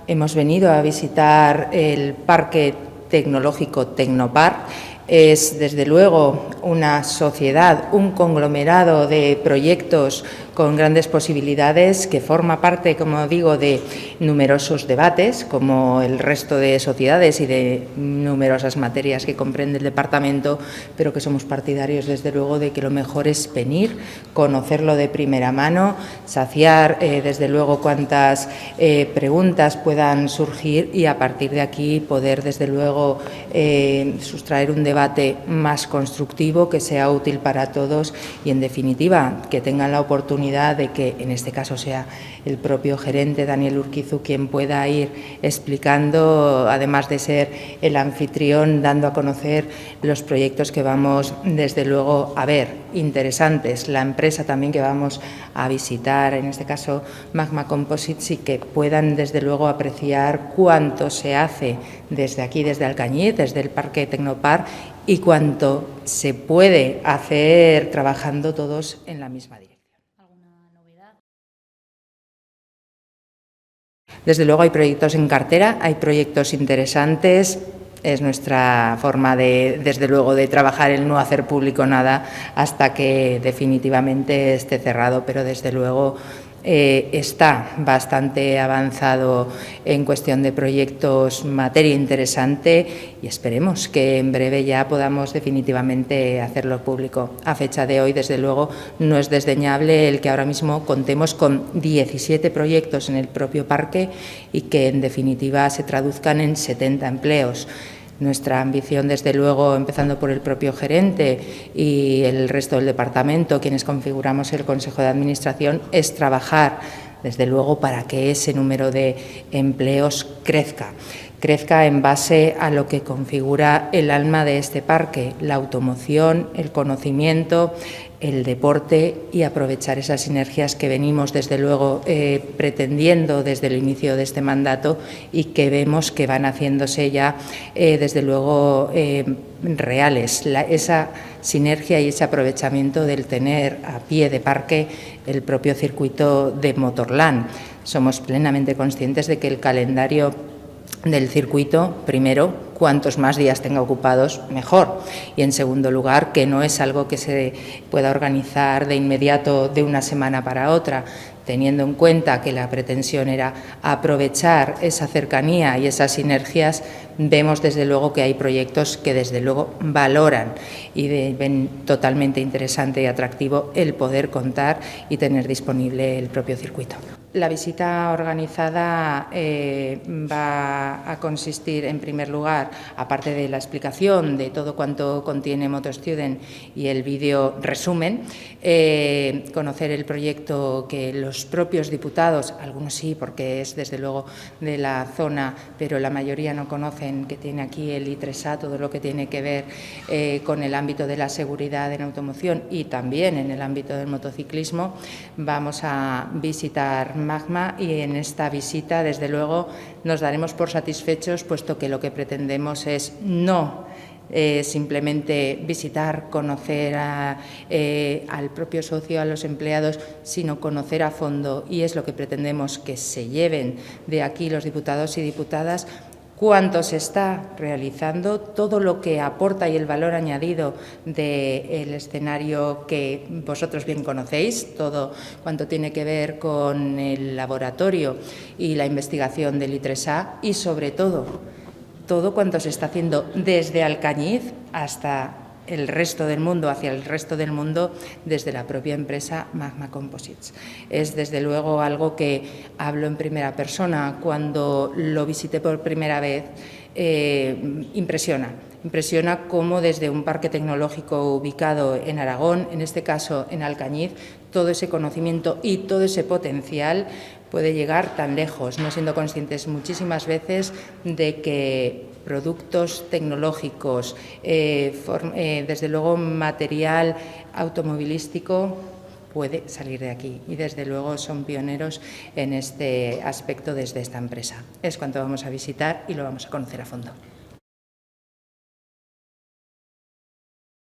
hemos venido a visitar el Parque Tecnológico Tecnoparc. Es, desde luego, una sociedad, un conglomerado de proyectos con grandes posibilidades que forma parte, como digo, de numerosos debates, como el resto de sociedades y de numerosas materias que comprende el departamento, pero que somos partidarios, desde luego, de que lo mejor es venir, conocerlo de primera mano, saciar, desde luego, cuantas preguntas puedan surgir y, a partir de aquí, poder, desde luego, sustraer un debate más constructivo, que sea útil para todos y, en definitiva, que tengan la oportunidad de que, en este caso, sea el propio gerente, Daniel Urquizu, quien pueda ir explicando, además de ser el anfitrión, dando a conocer los proyectos que vamos, desde luego, a ver, interesantes. La empresa también que vamos a visitar, en este caso Magma Composites, y que puedan, desde luego, apreciar cuánto se hace desde aquí, desde Alcañiz, desde el Parque Tecnoparc, y cuánto se puede hacer trabajando todos en la misma dirección. Desde luego hay proyectos en cartera, hay proyectos interesantes. Es nuestra forma, desde luego, de trabajar el no hacer público nada hasta que definitivamente esté cerrado, pero desde luego está bastante avanzado en cuestión de proyectos, materia interesante, y esperemos que en breve ya podamos definitivamente hacerlo público. A fecha de hoy, desde luego, no es desdeñable el que ahora mismo contemos con 17 proyectos en el propio parque y que, en definitiva, se traduzcan en 70 empleos. Nuestra ambición, desde luego, empezando por el propio gerente y el resto del departamento, quienes configuramos el Consejo de Administración, es trabajar, desde luego, para que ese número de empleos crezca en base a lo que configura el alma de este parque: la automoción, el conocimiento, el deporte, y aprovechar esas sinergias que venimos, desde luego, pretendiendo desde el inicio de este mandato y que vemos que van haciéndose ya, desde luego, reales. Esa sinergia y ese aprovechamiento del tener a pie de parque el propio circuito de Motorland. Somos plenamente conscientes de que el calendario del circuito, primero, cuantos más días tenga ocupados, mejor. Y, en segundo lugar, que no es algo que se pueda organizar de inmediato, de una semana para otra, teniendo en cuenta que la pretensión era aprovechar esa cercanía y esas sinergias. Vemos, desde luego, que hay proyectos que, desde luego, valoran y ven totalmente interesante y atractivo el poder contar y tener disponible el propio circuito. La visita organizada va a consistir, en primer lugar, aparte de la explicación de todo cuanto contiene MotoStudent y el vídeo resumen, conocer el proyecto que los propios diputados, algunos sí, porque es, desde luego, de la zona, pero la mayoría no conocen, que tiene aquí el I3A, todo lo que tiene que ver con el ámbito de la seguridad en automoción y también en el ámbito del motociclismo. Vamos a visitar Magma y, en esta visita, desde luego, nos daremos por satisfechos, puesto que lo que pretendemos es no simplemente visitar, conocer al propio socio, a los empleados, sino conocer a fondo, y es lo que pretendemos que se lleven de aquí los diputados y diputadas: cuánto se está realizando, todo lo que aporta y el valor añadido del escenario que vosotros bien conocéis, todo cuanto tiene que ver con el laboratorio y la investigación del I3A, y, sobre todo cuanto se está haciendo desde Alcañiz hasta el resto del mundo, hacia el resto del mundo, desde la propia empresa Magma Composites. Es, desde luego, algo que hablo en primera persona. Cuando lo visité por primera vez, impresiona cómo, desde un parque tecnológico ubicado en Aragón, en este caso en Alcañiz, todo ese conocimiento y todo ese potencial puede llegar tan lejos, no siendo conscientes muchísimas veces de que productos tecnológicos, desde luego material automovilístico, puede salir de aquí, y, desde luego, son pioneros en este aspecto desde esta empresa. Es cuanto vamos a visitar y lo vamos a conocer a fondo.